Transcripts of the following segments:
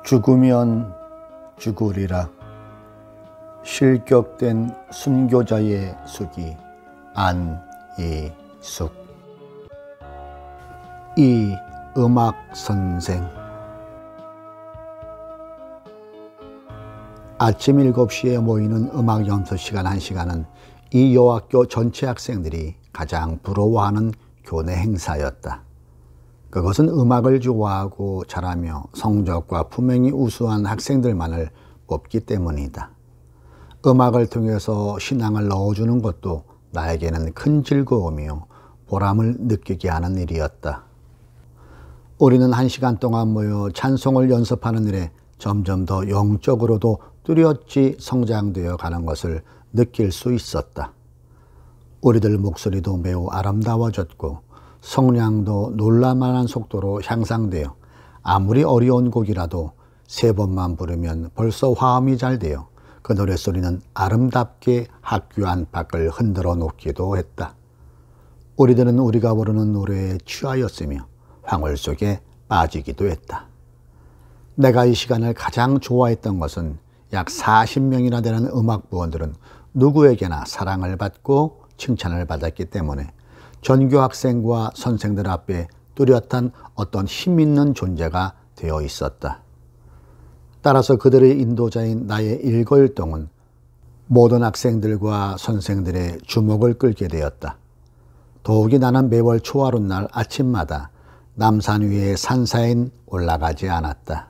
죽으면 죽으리라. 실격된 순교자의 수기 안이숙. 이 음악 선생. 아침 7시에 모이는 음악 연습 시간 1시간은 이 여학교 전체 학생들이 가장 부러워하는 교내 행사였다. 그것은 음악을 좋아하고 잘하며 성적과 품행이 우수한 학생들만을 뽑기 때문이다. 음악을 통해서 신앙을 넣어주는 것도 나에게는 큰 즐거움이요 보람을 느끼게 하는 일이었다. 우리는 1시간 동안 모여 찬송을 연습하는 일에 점점 더 영적으로도 뚜렷이 성장되어 가는 것을 느낄 수 있었다. 우리들 목소리도 매우 아름다워졌고 성량도 놀랄만한 속도로 향상되어 아무리 어려운 곡이라도 3번만 부르면 벌써 화음이 잘 되어 그 노랫소리는 아름답게 학교 안팎을 흔들어 놓기도 했다. 우리들은 우리가 부르는 노래에 취하였으며 황홀 속에 빠지기도 했다. 내가 이 시간을 가장 좋아했던 것은 약 40명이나 되는 음악부원들은 누구에게나 사랑을 받고 칭찬을 받았기 때문에 전교 학생과 선생들 앞에 뚜렷한 어떤 힘있는 존재가 되어 있었다. 따라서 그들의 인도자인 나의 일거일동은 모든 학생들과 선생들의 주목을 끌게 되었다. 더욱이 나는 매월 초하룻날 아침마다 남산 위의 산사엔 올라가지 않았다.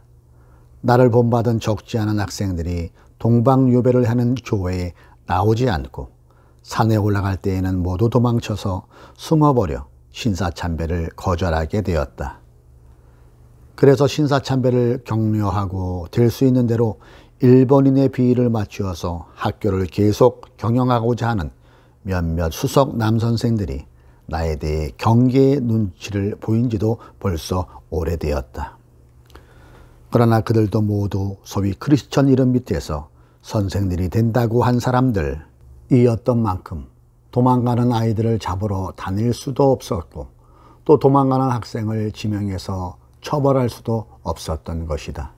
나를 본받은 적지 않은 학생들이 동방유배를 하는 교회에 나오지 않고 산에 올라갈 때에는 모두 도망쳐서 숨어버려 신사참배를 거절하게 되었다. 그래서 신사참배를 격려하고 될 수 있는 대로 일본인의 비위를 맞추어서 학교를 계속 경영하고자 하는 몇몇 수석 남선생들이 나에 대해 경계의 눈치를 보인 지도 벌써 오래되었다. 그러나 그들도 모두 소위 크리스천 이름 밑에서 선생들이 된다고 한 사람들이었던 만큼 도망가는 아이들을 잡으러 다닐 수도 없었고 또 도망가는 학생을 지명해서 처벌할 수도 없었던 것이다.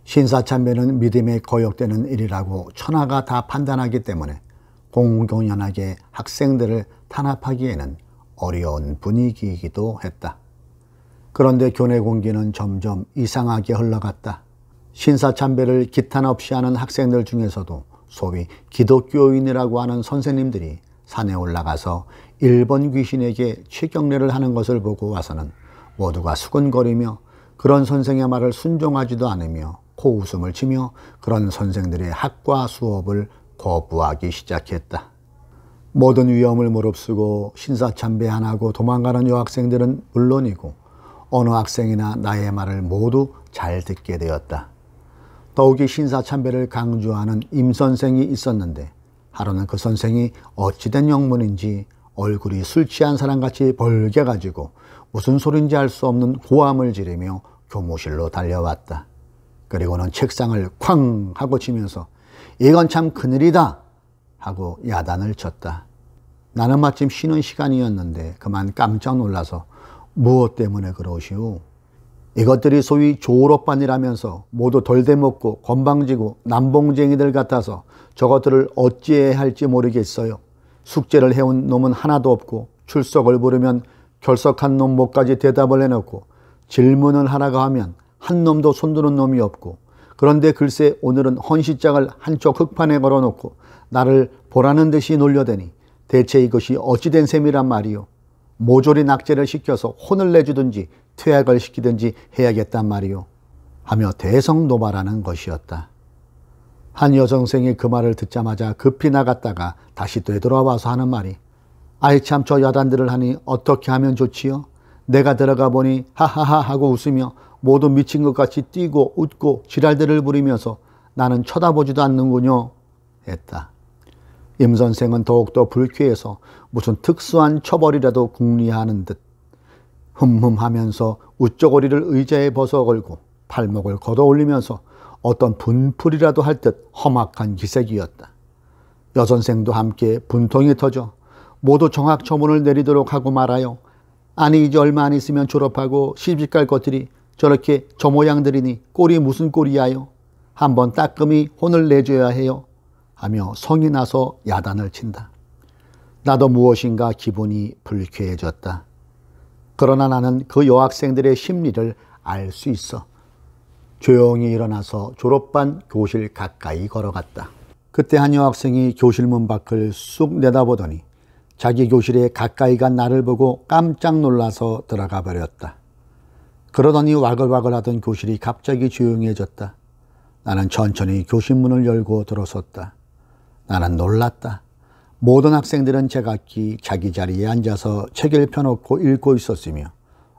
신사참배는 믿음에 거역되는 일이라고 천하가 다 판단하기 때문에 공공연하게 학생들을 탄압하기에는 어려운 분위기이기도 했다. 그런데 교내 공기는 점점 이상하게 흘러갔다. 신사참배를 기탄 없이 하는 학생들 중에서도 소위 기독교인이라고 하는 선생님들이 산에 올라가서 일본 귀신에게 최경례를 하는 것을 보고 와서는 모두가 수근거리며 그런 선생의 말을 순종하지도 않으며 코웃음을 치며 그런 선생들의 학과 수업을 거부하기 시작했다. 모든 위험을 무릅쓰고 신사참배 안 하고 도망가는 여학생들은 물론이고 어느 학생이나 나의 말을 모두 잘 듣게 되었다. 더욱이 신사참배를 강조하는 임선생이 있었는데 하루는 그 선생이 어찌된 영문인지 얼굴이 술 취한 사람같이 벌개가지고 무슨 소린지 알 수 없는 고함을 지르며 교무실로 달려왔다. 그리고는 책상을 쾅 하고 치면서 이건 참 큰일이다 하고 야단을 쳤다. 나는 마침 쉬는 시간이었는데 그만 깜짝 놀라서 무엇 때문에 그러시오? 이것들이 소위 조업반이라면서 모두 덜대먹고 건방지고 남봉쟁이들 같아서 저것들을 어찌해야 할지 모르겠어요. 숙제를 해온 놈은 하나도 없고 출석을 부르면 결석한 놈 목까지 대답을 해놓고 질문을 하라고 하면 한 놈도 손드는 놈이 없고 그런데 글쎄 오늘은 헌시장을 한쪽 흙판에 걸어놓고 나를 보라는 듯이 놀려대니 대체 이것이 어찌된 셈이란 말이오. 모조리 낙제를 시켜서 혼을 내주든지 퇴학을 시키든지 해야겠단 말이오 하며 대성노발하는 것이었다. 한 여성생이 그 말을 듣자마자 급히 나갔다가 다시 되돌아와서 하는 말이 아이 참 저 야단들을 하니 어떻게 하면 좋지요? 내가 들어가 보니 하하하 하고 웃으며 모두 미친 것 같이 뛰고 웃고 지랄들을 부리면서 나는 쳐다보지도 않는군요 했다. 임 선생은 더욱더 불쾌해서 무슨 특수한 처벌이라도 궁리하는 듯 흠흠하면서 우쩍거리를 의자에 벗어걸고 팔목을 걷어올리면서 어떤 분풀이라도 할 듯 험악한 기색이었다. 여선생도 함께 분통이 터져 모두 정학처분을 내리도록 하고 말아요. 아니 이제 얼마 안 있으면 졸업하고 시집갈 것들이 저렇게 저 모양들이니 꼴이 무슨 꼴이야요? 한번 따끔히 혼을 내줘야 해요. 하며 성이 나서 야단을 친다. 나도 무엇인가 기분이 불쾌해졌다. 그러나 나는 그 여학생들의 심리를 알 수 있어. 조용히 일어나서 졸업반 교실 가까이 걸어갔다. 그때 한 여학생이 교실 문 밖을 쑥 내다보더니 자기 교실에 가까이 간 나를 보고 깜짝 놀라서 들어가 버렸다. 그러더니 와글와글 하던 교실이 갑자기 조용해졌다. 나는 천천히 교실 문을 열고 들어섰다. 나는 놀랐다. 모든 학생들은 제각기 자기 자리에 앉아서 책을 펴놓고 읽고 있었으며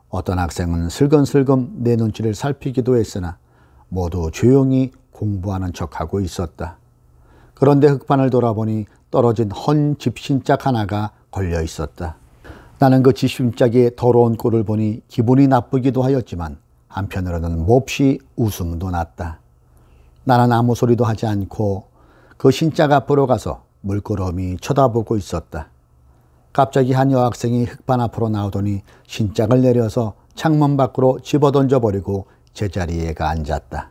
어떤 학생은 슬금슬금 내 눈치를 살피기도 했으나 모두 조용히 공부하는 척하고 있었다. 그런데 흙판을 돌아보니 떨어진 헌 집신짝 하나가 걸려 있었다. 나는 그 집신짝의 더러운 꼴을 보니 기분이 나쁘기도 하였지만 한편으로는 몹시 웃음도 났다. 나는 아무 소리도 하지 않고 그 신짝 앞으로 가서 물끄러미 쳐다보고 있었다. 갑자기 한 여학생이 흙판 앞으로 나오더니 신짝을 내려서 창문 밖으로 집어던져버리고 제자리에 앉았다.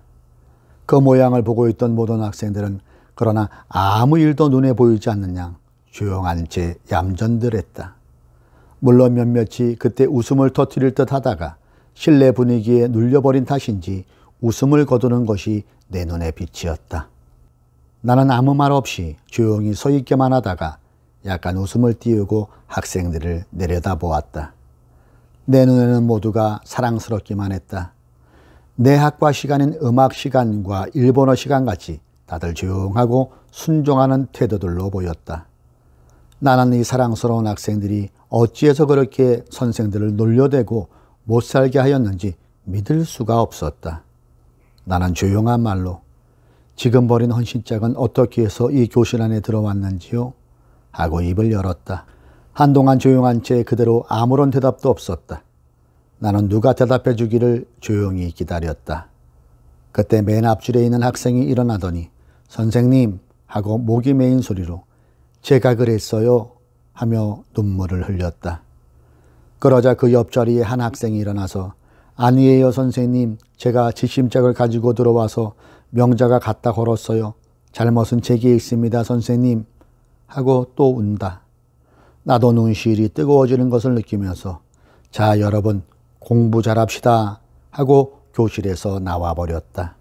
그 모양을 보고 있던 모든 학생들은 그러나 아무 일도 눈에 보이지 않는 양 조용한 채 얌전들했다. 물론 몇몇이 그때 웃음을 터뜨릴 듯 하다가 실내 분위기에 눌려버린 탓인지 웃음을 거두는 것이 내 눈에 비치었다. 나는 아무 말 없이 조용히 서 있기만 하다가 약간 웃음을 띄우고 학생들을 내려다보았다. 내 눈에는 모두가 사랑스럽기만 했다. 내 학과 시간인 음악 시간과 일본어 시간 같이 다들 조용하고 순종하는 태도들로 보였다. 나는 이 사랑스러운 학생들이 어찌해서 그렇게 선생들을 놀려대고 못살게 하였는지 믿을 수가 없었다. 나는 조용한 말로 지금 버린 헌신짝은 어떻게 해서 이 교실 안에 들어왔는지요? 하고 입을 열었다. 한동안 조용한 채 그대로 아무런 대답도 없었다. 나는 누가 대답해 주기를 조용히 기다렸다. 그때 맨 앞줄에 있는 학생이 일어나더니 선생님 하고 목이 메인 소리로 제가 그랬어요 하며 눈물을 흘렸다. 그러자 그 옆자리에 한 학생이 일어나서 아니에요 선생님, 제가 지심짝을 가지고 들어와서 명자가 갖다 걸었어요. 잘못은 제게 있습니다 선생님 하고 또 운다. 나도 눈시울이 뜨거워지는 것을 느끼면서 자 여러분 공부 잘합시다 하고 교실에서 나와버렸다.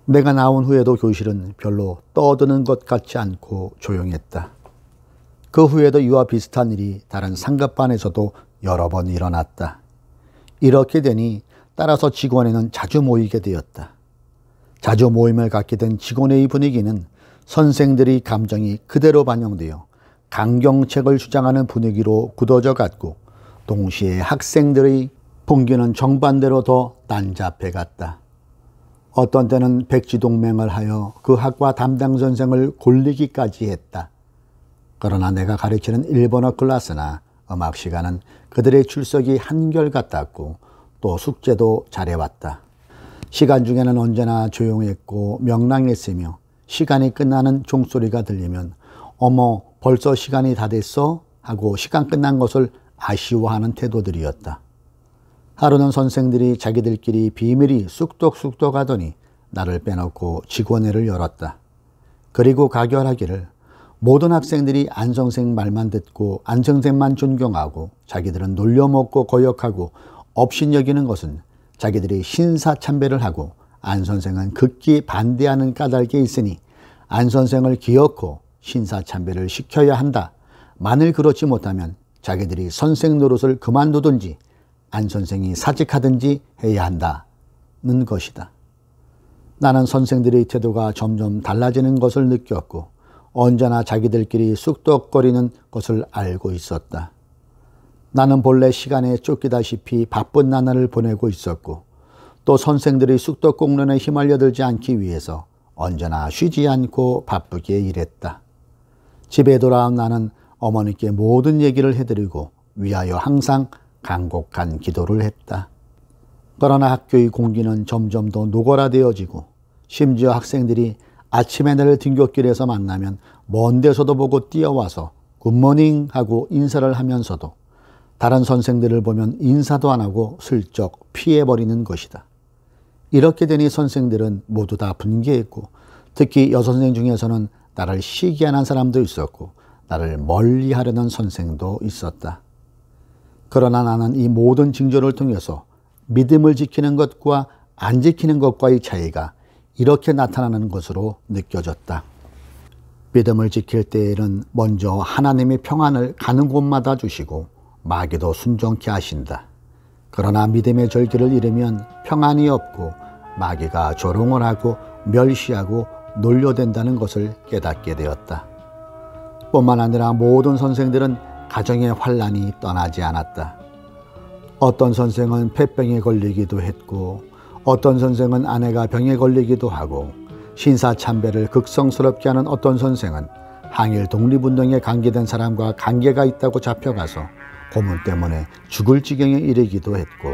내가 나온 후에도 교실은 별로 떠드는 것 같지 않고 조용했다. 그 후에도 이와 비슷한 일이 다른 상급반에서도 여러 번 일어났다. 이렇게 되니 따라서 직원회는 자주 모이게 되었다. 자주 모임을 갖게 된 직원회의 분위기는 선생들의 감정이 그대로 반영되어 강경책을 주장하는 분위기로 굳어져 갔고 동시에 학생들의 분위기는 정반대로 더 난잡해 갔다. 어떤 때는 백지동맹을 하여 그 학과 담당 선생을 골리기까지 했다. 그러나 내가 가르치는 일본어 클래스나 음악 시간은 그들의 출석이 한결같았고 또 숙제도 잘해왔다. 시간 중에는 언제나 조용했고 명랑했으며 시간이 끝나는 종소리가 들리면 어머 벌써 시간이 다 됐어? 하고 시간 끝난 것을 아쉬워하는 태도들이었다. 하루는 선생들이 자기들끼리 비밀이 쑥덕쑥덕 하더니 나를 빼놓고 직원회를 열었다. 그리고 가결하기를 모든 학생들이 안 선생 말만 듣고 안 선생만 존경하고 자기들은 놀려먹고 거역하고 업신여기는 것은 자기들이 신사참배를 하고 안 선생은 극히 반대하는 까닭에 있으니 안 선생을 기어코 신사참배를 시켜야 한다. 만일 그렇지 못하면 자기들이 선생 노릇을 그만두든지 안 선생이 사직하든지 해야 한다는 것이다. 나는 선생들의 태도가 점점 달라지는 것을 느꼈고 언제나 자기들끼리 쑥덕거리는 것을 알고 있었다. 나는 본래 시간에 쫓기다시피 바쁜 나날을 보내고 있었고 또 선생들이 쑥덕공론에 휘말려들지 않기 위해서 언제나 쉬지 않고 바쁘게 일했다. 집에 돌아온 나는 어머니께 모든 얘기를 해드리고 위하여 항상 간곡한 기도를 했다. 그러나 학교의 공기는 점점 더 노골화되어지고 심지어 학생들이 아침에 나를 등굣길에서 만나면 먼 데서도 보고 뛰어와서 굿모닝 하고 인사를 하면서도 다른 선생들을 보면 인사도 안 하고 슬쩍 피해버리는 것이다. 이렇게 되니 선생들은 모두 다 분개했고, 특히 여선생 중에서는 나를 시기하는 사람도 있었고 나를 멀리하려는 선생도 있었다. 그러나 나는 이 모든 징조를 통해서 믿음을 지키는 것과 안 지키는 것과의 차이가 이렇게 나타나는 것으로 느껴졌다. 믿음을 지킬 때에는 먼저 하나님의 평안을 가는 곳마다 주시고 마귀도 순종케 하신다. 그러나 믿음의 절기를 잃으면 평안이 없고 마귀가 조롱을 하고 멸시하고 놀려댄다는 것을 깨닫게 되었다. 뿐만 아니라 모든 선생들은 가정의 환란이 떠나지 않았다. 어떤 선생은 폐병에 걸리기도 했고, 어떤 선생은 아내가 병에 걸리기도 하고, 신사참배를 극성스럽게 하는 어떤 선생은 항일 독립운동에 관계된 사람과 관계가 있다고 잡혀가서 고문 때문에 죽을 지경에 이르기도 했고,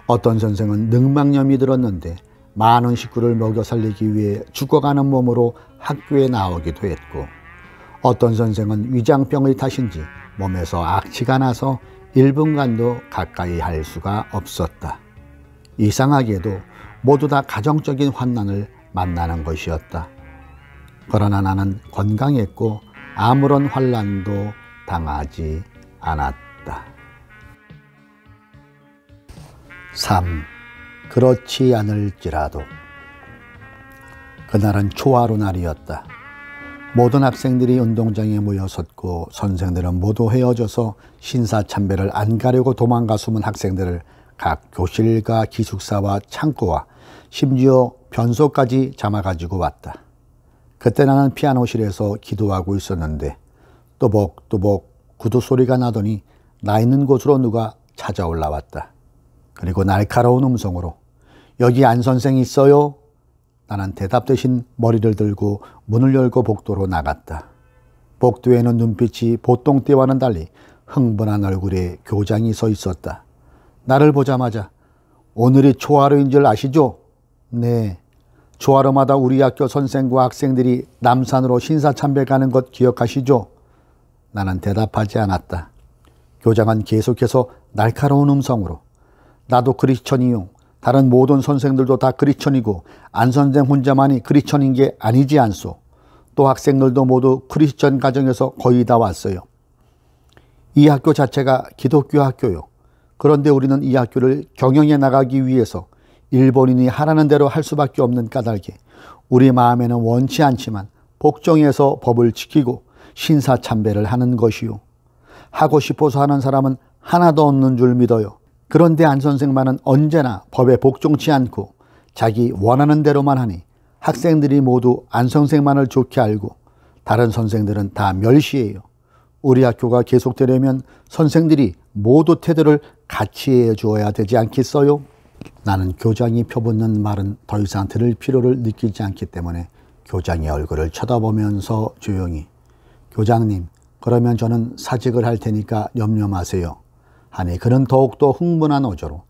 어떤 선생은 늑막염이 들었는데 많은 식구를 먹여 살리기 위해 죽어가는 몸으로 학교에 나오기도 했고, 어떤 선생은 위장병의 탓인지 몸에서 악취가 나서 1분간도 가까이 할 수가 없었다. 이상하게도 모두 다 가정적인 환난을 만나는 것이었다. 그러나 나는 건강했고 아무런 환난도 당하지 않았다. 3. 그렇지 않을지라도. 그날은 초하루 날이었다. 모든 학생들이 운동장에 모여섰고 선생들은 모두 헤어져서 신사참배를 안 가려고 도망가 숨은 학생들을 각 교실과 기숙사와 창고와 심지어 변소까지 잡아가지고 왔다. 그때 나는 피아노실에서 기도하고 있었는데 또복또복 구두 소리가 나더니 나 있는 곳으로 누가 찾아올라 왔다. 그리고 날카로운 음성으로 여기 안 선생 있어요? 나는 대답 대신 머리를 들고 문을 열고 복도로 나갔다. 복도에는 눈빛이 보통 때와는 달리 흥분한 얼굴에 교장이 서 있었다. 나를 보자마자 오늘이 초하루인 줄 아시죠? 네. 초하루마다 우리 학교 선생과 학생들이 남산으로 신사참배 가는 것 기억하시죠? 나는 대답하지 않았다. 교장은 계속해서 날카로운 음성으로 나도 크리스천이요. 다른 모든 선생들도 다 크리스천이고 안 선생 혼자만이 크리스천인 게 아니지 않소. 또 학생들도 모두 크리스천 가정에서 거의 다 왔어요. 이 학교 자체가 기독교 학교요. 그런데 우리는 이 학교를 경영해 나가기 위해서 일본인이 하라는 대로 할 수밖에 없는 까닭에 우리 마음에는 원치 않지만 복종해서 법을 지키고 신사참배를 하는 것이요. 하고 싶어서 하는 사람은 하나도 없는 줄 믿어요. 그런데 안 선생만은 언제나 법에 복종치 않고 자기 원하는 대로만 하니 학생들이 모두 안 선생만을 좋게 알고 다른 선생들은 다 멸시해요. 우리 학교가 계속되려면 선생들이 모두 태도를 같이 해주어야 되지 않겠어요? 나는 교장이 펴붓는 말은 더 이상 들을 필요를 느끼지 않기 때문에 교장의 얼굴을 쳐다보면서 조용히 교장님, 그러면 저는 사직을 할 테니까 염려 마세요. 하니 그는 더욱더 흥분한 어조로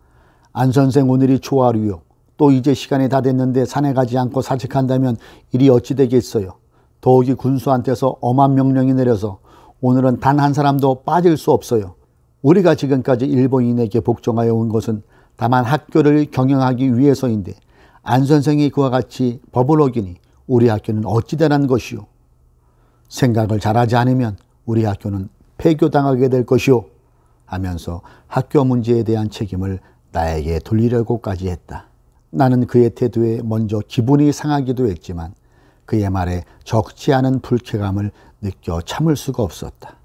안 선생 오늘이 초하루요. 또 이제 시간이 다 됐는데 산에 가지 않고 사직한다면 일이 어찌 되겠어요. 더욱이 군수한테서 엄한 명령이 내려서 오늘은 단 한 사람도 빠질 수 없어요. 우리가 지금까지 일본인에게 복종하여 온 것은 다만 학교를 경영하기 위해서인데 안 선생이 그와 같이 법을 어기니 우리 학교는 어찌 되란 것이요. 생각을 잘하지 않으면 우리 학교는 폐교당하게 될 것이요. 하면서 학교 문제에 대한 책임을 나에게 돌리려고까지 했다. 나는 그의 태도에 먼저 기분이 상하기도 했지만 그의 말에 적지 않은 불쾌감을 느껴 참을 수가 없었다.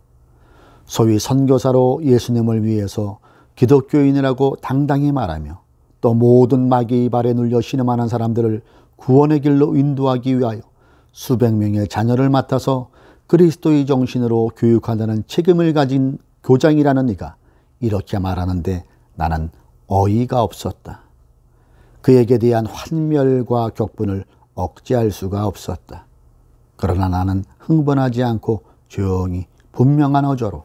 소위 선교사로 예수님을 위해서 기독교인이라고 당당히 말하며 또 모든 마귀의 발에 눌려 신음하는 사람들을 구원의 길로 인도하기 위하여 수백 명의 자녀를 맡아서 그리스도의 정신으로 교육한다는 책임을 가진 교장이라는 이가 이렇게 말하는데 나는 어이가 없었다. 그에게 대한 환멸과 격분을 억제할 수가 없었다. 그러나 나는 흥분하지 않고 조용히 분명한 어조로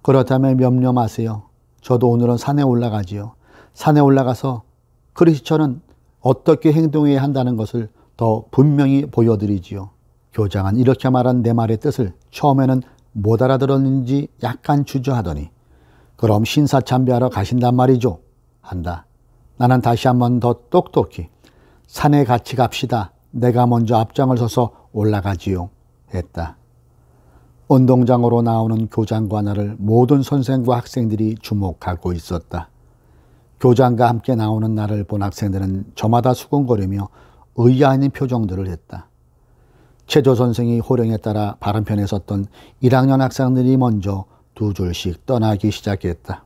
그렇다면 염려 마세요. 저도 오늘은 산에 올라가지요. 산에 올라가서 크리스천은 어떻게 행동해야 한다는 것을 더 분명히 보여드리지요. 교장은 이렇게 말한 내 말의 뜻을 처음에는 못 알아들었는지 약간 주저하더니 그럼 신사참배하러 가신단 말이죠. 한다. 나는 다시 한번 더 똑똑히 산에 같이 갑시다. 내가 먼저 앞장을 서서 올라가지요. 했다. 운동장으로 나오는 교장과 나를 모든 선생과 학생들이 주목하고 있었다. 교장과 함께 나오는 나를 본 학생들은 저마다 수근거리며 의아한 표정들을 했다. 체조 선생이 호령에 따라 바람편에 섰던 1학년 학생들이 먼저 두 줄씩 떠나기 시작했다.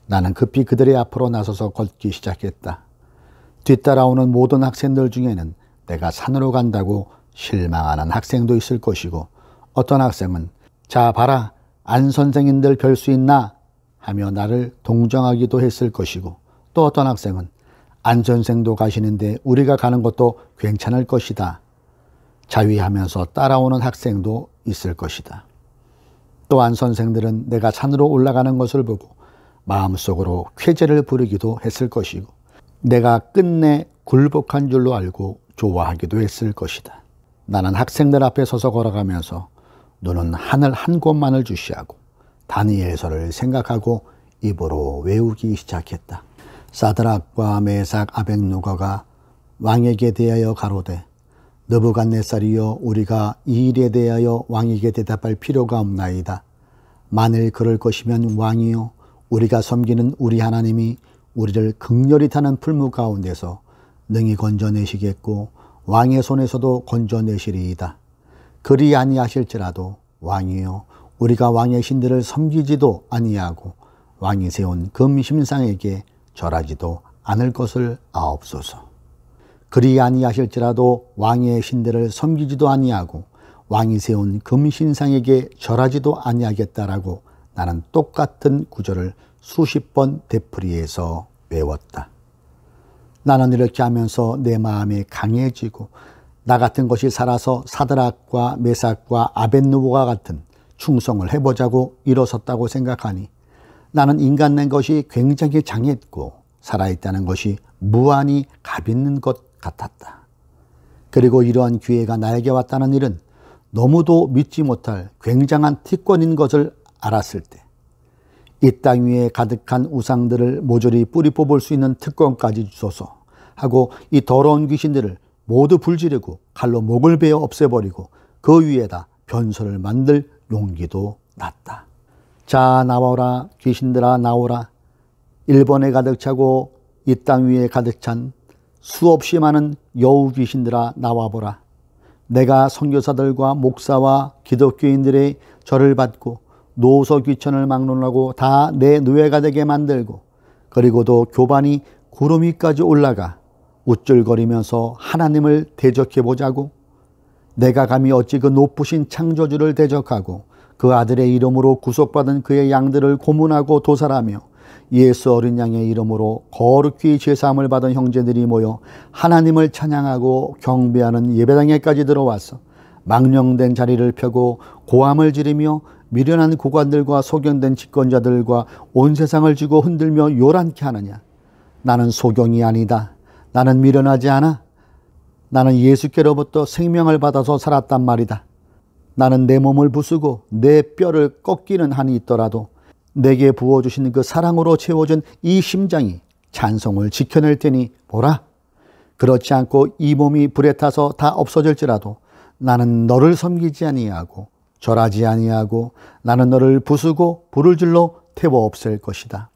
나는 급히 그들의 앞으로 나서서 걷기 시작했다. 뒤따라오는 모든 학생들 중에는 내가 산으로 간다고 실망하는 학생도 있을 것이고, 어떤 학생은 자 봐라 안 선생님들 별 수 있나 하며 나를 동정하기도 했을 것이고, 또 어떤 학생은 안 선생도 가시는데 우리가 가는 것도 괜찮을 것이다 자위하면서 따라오는 학생도 있을 것이다. 또 안 선생들은 내가 산으로 올라가는 것을 보고 마음속으로 쾌재를 부르기도 했을 것이고, 내가 끝내 굴복한 줄로 알고 좋아하기도 했을 것이다. 나는 학생들 앞에 서서 걸어가면서 눈은 하늘 한 곳만을 주시하고 다니엘서를 생각하고 입으로 외우기 시작했다. 사드락과 메삭 아벳느고가 왕에게 대하여 가로되, 느부갓네살이여, 우리가 이 일에 대하여 왕에게 대답할 필요가 없나이다. 만일 그럴 것이면 왕이여, 우리가 섬기는 우리 하나님이 우리를 극렬히 타는 풀무 가운데서 능히 건져내시겠고 왕의 손에서도 건져내시리이다. 그리 아니하실지라도 왕이여, 우리가 왕의 신들을 섬기지도 아니하고 왕이 세운 금심상에게 절하지도 않을 것을 아옵소서. 그리 아니하실지라도 왕의 신들을 섬기지도 아니하고 왕이 세운 금신상에게 절하지도 아니하겠다라고 나는 똑같은 구절을 수십 번 되풀이해서 외웠다. 나는 이렇게 하면서 내 마음이 강해지고, 나 같은 것이 살아서 사드락과 메삭과 아벳느고가 같은 충성을 해보자고 일어섰다고 생각하니 나는 인간 낸 것이 굉장히 장했고 살아있다는 것이 무한히 값있는 것 같았다. 그리고 이러한 기회가 나에게 왔다는 일은 너무도 믿지 못할 굉장한 특권인 것을 알았을 때, 이 땅 위에 가득한 우상들을 모조리 뿌리 뽑을 수 있는 특권까지 주소서 하고 이 더러운 귀신들을 모두 불지르고 칼로 목을 베어 없애버리고 그 위에다 변소를 만들 용기도 났다. 자 나와라, 귀신들아 나오라. 일본에 가득 차고 이 땅 위에 가득 찬 수없이 많은 여우 귀신들아 나와보라. 내가 선교사들과 목사와 기독교인들의 절을 받고 노소 귀천을 막론하고 다 내 노예가 되게 만들고, 그리고도 교반이 구름 위까지 올라가 우쭐거리면서 하나님을 대적해 보자고. 내가 감히 어찌 그 높으신 창조주를 대적하고 그 아들의 이름으로 구속받은 그의 양들을 고문하고 도살하며 예수 어린 양의 이름으로 거룩히 제사함을 받은 형제들이 모여 하나님을 찬양하고 경배하는 예배당에까지 들어와서 망령된 자리를 펴고 고함을 지르며 미련한 고관들과 소경된 집권자들과 온 세상을 쥐고 흔들며 요란케 하느냐. 나는 소경이 아니다. 나는 미련하지 않아. 나는 예수께로부터 생명을 받아서 살았단 말이다. 나는 내 몸을 부수고 내 뼈를 꺾기는 한이 있더라도 내게 부어주신 그 사랑으로 채워진 이 심장이 찬송을 지켜낼 테니 보라. 그렇지 않고 이 몸이 불에 타서 다 없어질지라도 나는 너를 섬기지 아니하고 절하지 아니하고 나는 너를 부수고 불을 질러 태워 없앨 것이다.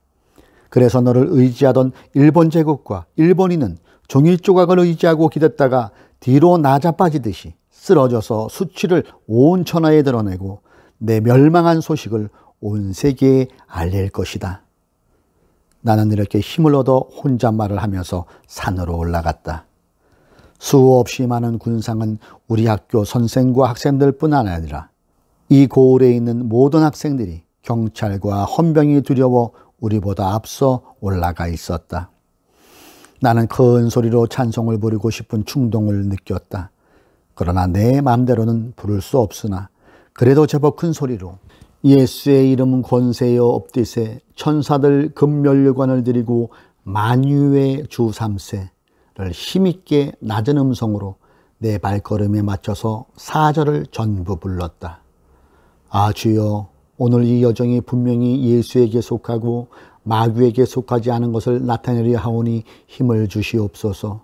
그래서 너를 의지하던 일본 제국과 일본인은 종이 조각을 의지하고 기댔다가 뒤로 나자빠지듯이 쓰러져서 수치를 온 천하에 드러내고 내 멸망한 소식을 온 세계에 알릴 것이다. 나는 이렇게 힘을 얻어 혼잣말을 하면서 산으로 올라갔다. 수없이 많은 군상은 우리 학교 선생과 학생들뿐 아니라 이 고을에 있는 모든 학생들이 경찰과 헌병이 두려워 우리보다 앞서 올라가 있었다. 나는 큰 소리로 찬송을 부르고 싶은 충동을 느꼈다. 그러나 내 마음대로는 부를 수 없으나 그래도 제법 큰 소리로 예수의 이름 권세여 엎디세 천사들 금면류관을 드리고 만유의 주 3세를 힘있게 낮은 음성으로 내 발걸음에 맞춰서 4절을 전부 불렀다. 아 주여, 오늘 이 여정이 분명히 예수에게 속하고 마귀에게 속하지 않은 것을 나타내려 하오니 힘을 주시옵소서.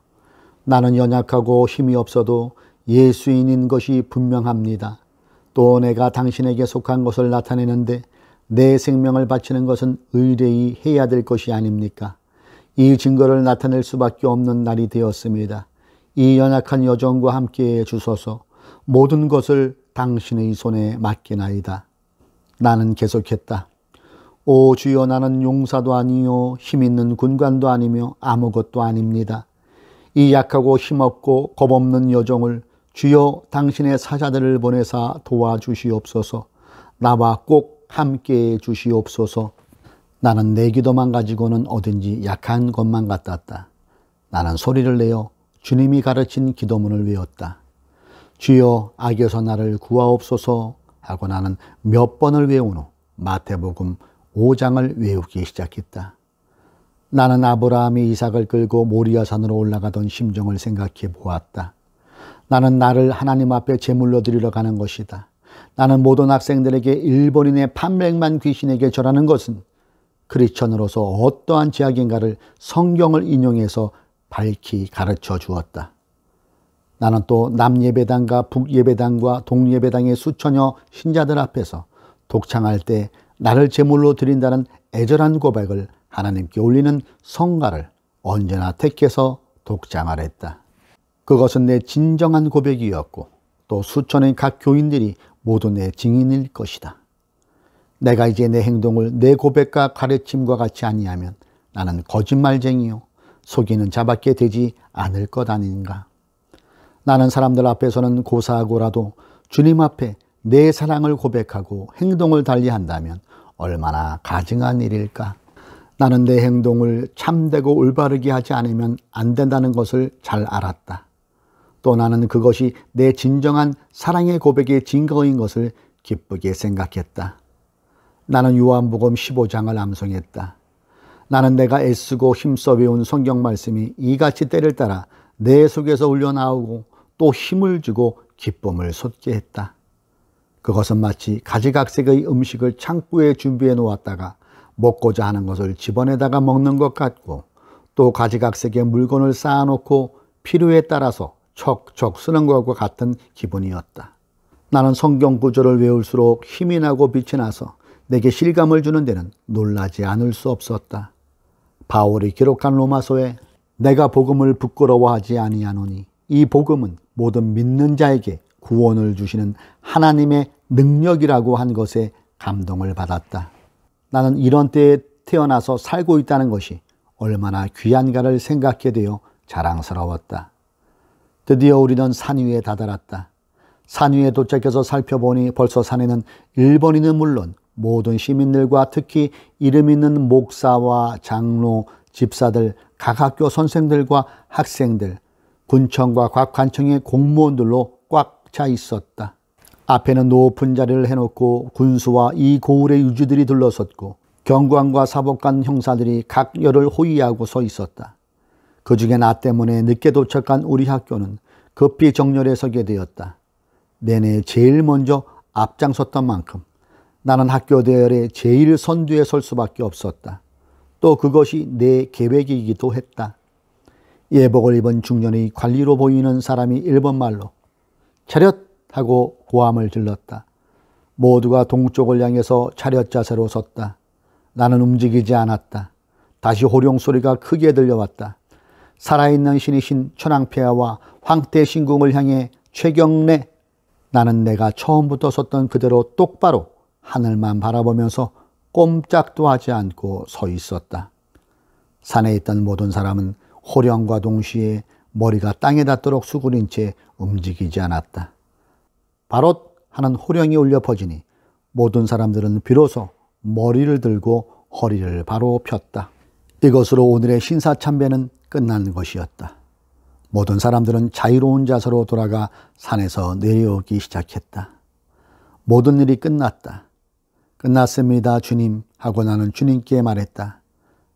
나는 연약하고 힘이 없어도 예수인인 것이 분명합니다. 또 내가 당신에게 속한 것을 나타내는데 내 생명을 바치는 것은 의뢰히 해야 될 것이 아닙니까? 이 증거를 나타낼 수밖에 없는 날이 되었습니다. 이 연약한 여정과 함께해 주소서. 모든 것을 당신의 손에 맡기나이다. 나는 계속했다. 오 주여, 나는 용사도 아니요 힘있는 군관도 아니며 아무것도 아닙니다. 이 약하고 힘없고 겁없는 여정을 주여 당신의 사자들을 보내사 도와주시옵소서. 나와 꼭 함께해 주시옵소서. 나는 내 기도만 가지고는 어딘지 약한 것만 같았다. 나는 소리를 내어 주님이 가르친 기도문을 외웠다. 주여 악에서 나를 구하옵소서 하고 나는 몇 번을 외운 후 마태복음 5장을 외우기 시작했다. 나는 아브라함이 이삭을 끌고 모리아산으로 올라가던 심정을 생각해 보았다. 나는 나를 하나님 앞에 제물로 드리러 가는 것이다. 나는 모든 학생들에게 일본인의 800만 귀신에게 절하는 것은 크리스천으로서 어떠한 제약인가를 성경을 인용해서 밝히 가르쳐 주었다. 나는 또 남예배당과 북예배당과 동예배당의 수천여 신자들 앞에서 독창할 때 나를 제물로 드린다는 애절한 고백을 하나님께 올리는 성가를 언제나 택해서 독창하랬다. 그것은 내 진정한 고백이었고 또 수천의 각 교인들이 모두 내 증인일 것이다. 내가 이제 내 행동을 내 고백과 가르침과 같이 아니하면 나는 거짓말쟁이요 속이는 자밖에 되지 않을 것 아닌가. 나는 사람들 앞에서는 고사하고라도 주님 앞에 내 사랑을 고백하고 행동을 달리한다면 얼마나 가증한 일일까. 나는 내 행동을 참되고 올바르게 하지 않으면 안 된다는 것을 잘 알았다. 또 나는 그것이 내 진정한 사랑의 고백의 증거인 것을 기쁘게 생각했다. 나는 요한복음 15장을 암송했다. 나는 내가 애쓰고 힘써 외운 성경 말씀이 이같이 때를 따라 내 속에서 흘러나오고 또 힘을 주고 기쁨을 솟게 했다. 그것은 마치 가지각색의 음식을 창고에 준비해 놓았다가 먹고자 하는 것을 집어내다가 먹는 것 같고 또 가지각색의 물건을 쌓아놓고 필요에 따라서 척척 쓰는 것과 같은 기분이었다. 나는 성경 구절을 외울수록 힘이 나고 빛이 나서 내게 실감을 주는 데는 놀라지 않을 수 없었다. 바울이 기록한 로마서에 내가 복음을 부끄러워하지 아니하노니 이 복음은 모든 믿는 자에게 구원을 주시는 하나님의 능력이라고 한 것에 감동을 받았다. 나는 이런 때에 태어나서 살고 있다는 것이 얼마나 귀한가를 생각해 되어 자랑스러웠다. 드디어 우리는 산 위에 다다랐다. 산 위에 도착해서 살펴보니 벌써 산에는 일본인은 물론 모든 시민들과 특히 이름 있는 목사와 장로, 집사들, 각 학교 선생들과 학생들, 군청과 각 관청의 공무원들로 꽉 차 있었다. 앞에는 높은 자리를 해놓고 군수와 이 고을의 유지들이 둘러섰고 경관과 사법관 형사들이 각 열을 호위하고 서 있었다. 그 중에 나 때문에 늦게 도착한 우리 학교는 급히 정렬에 서게 되었다. 내내 제일 먼저 앞장섰던 만큼 나는 학교 대열에 제일 선두에 설 수밖에 없었다. 또 그것이 내 계획이기도 했다. 예복을 입은 중년의 관리로 보이는 사람이 일본말로 차렷! 하고 고함을 질렀다. 모두가 동쪽을 향해서 차렷 자세로 섰다. 나는 움직이지 않았다. 다시 호령 소리가 크게 들려왔다. 살아있는 신이신 천황폐하와 황태신궁을 향해 최경래. 나는 내가 처음부터 섰던 그대로 똑바로 하늘만 바라보면서 꼼짝도 하지 않고 서 있었다. 산에 있던 모든 사람은 호령과 동시에 머리가 땅에 닿도록 수그린 채 움직이지 않았다. 바로 하는 호령이 울려 퍼지니 모든 사람들은 비로소 머리를 들고 허리를 바로 폈다. 이것으로 오늘의 신사참배는 끝난 것이었다. 모든 사람들은 자유로운 자세로 돌아가 산에서 내려오기 시작했다. 모든 일이 끝났다. 끝났습니다, 주님 하고 나는 주님께 말했다.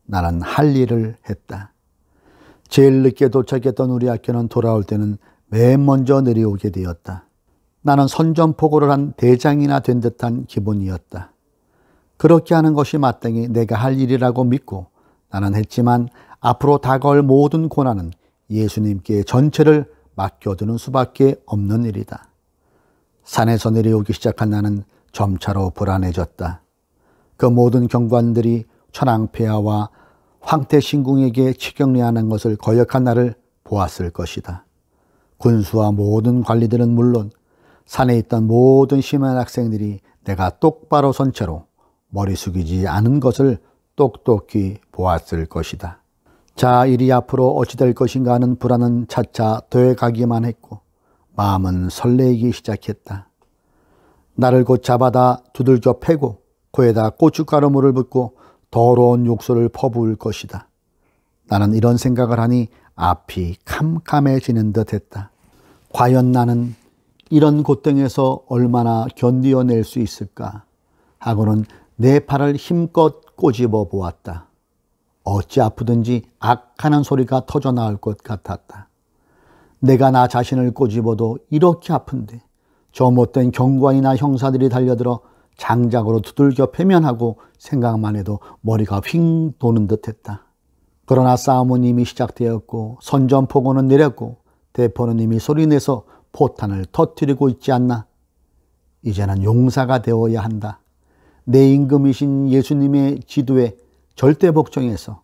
나는 할 일을 했다. 제일 늦게 도착했던 우리 학교는 돌아올 때는 맨 먼저 내려오게 되었다. 나는 선전포고를 한 대장이나 된 듯한 기분이었다. 그렇게 하는 것이 마땅히 내가 할 일이라고 믿고 나는 했지만 앞으로 다가올 모든 고난은 예수님께 전체를 맡겨두는 수밖에 없는 일이다. 산에서 내려오기 시작한 나는 점차로 불안해졌다. 그 모든 경관들이 천황폐하와 황태신궁에게 치경리하는 것을 거역한 나를 보았을 것이다. 군수와 모든 관리들은 물론 산에 있던 모든 심한 학생들이 내가 똑바로 선 채로 머리 숙이지 않은 것을 똑똑히 보았을 것이다. 자, 일이 앞으로 어찌 될 것인가 하는 불안은 차차 더해가기만 했고 마음은 설레기 시작했다. 나를 곧 잡아다 두들겨 패고 코에다 고춧가루물을 붓고 더러운 욕설을 퍼부을 것이다. 나는 이런 생각을 하니 앞이 캄캄해지는 듯했다. 과연 나는 이런 고통에서 얼마나 견디어낼 수 있을까 하고는 내 팔을 힘껏 꼬집어 보았다. 어찌 아프든지 악하는 소리가 터져 나올 것 같았다. 내가 나 자신을 꼬집어도 이렇게 아픈데 저 못된 경관이나 형사들이 달려들어 장작으로 두들겨 패면 하고 생각만 해도 머리가 휙 도는 듯했다. 그러나 싸움은 이미 시작되었고 선전포고는 내렸고 대포는 이미 소리내서 포탄을 터뜨리고 있지 않나. 이제는 용사가 되어야 한다. 내 임금이신 예수님의 지도에 절대 복종해서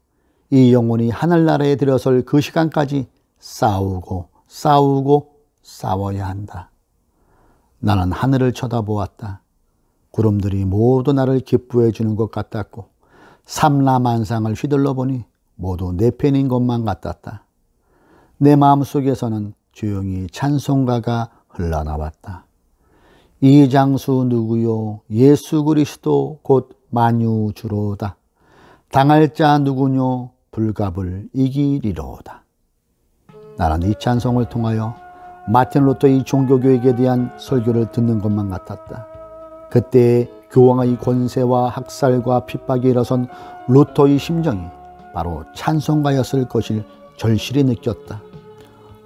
이 영혼이 하늘나라에 들어설 그 시간까지 싸우고 싸워야 한다. 나는 하늘을 쳐다보았다. 구름들이 모두 나를 기쁘해 주는 것 같았고 삼라만상을 휘둘러 보니 모두 내 편인 것만 같았다. 내 마음속에서는 조용히 찬송가가 흘러나왔다. 이 장수 누구요? 예수 그리스도 곧 만유주로다. 당할 자 누구뇨? 불갑을 이기리로다. 나는 이 찬송을 통하여 마틴 루터의 종교교육에 대한 설교를 듣는 것만 같았다. 그때 교황의 권세와 학살과 핍박에 일어선 루터의 심정이 바로 찬송가였을 것을 절실히 느꼈다.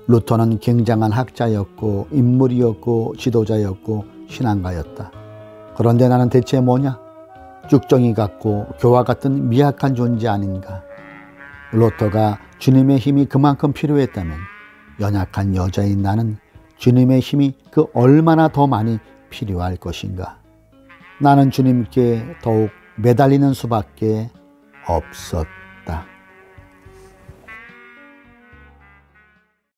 루터는 굉장한 학자였고 인물이었고 지도자였고 신앙가였다. 그런데 나는 대체 뭐냐? 쭉정이 같고 교와 같은 미약한 존재 아닌가? 루터가 주님의 힘이 그만큼 필요했다면 연약한 여자인 나는 주님의 힘이 그 얼마나 더 많이 필요할 것인가? 나는 주님께 더욱 매달리는 수밖에 없었다.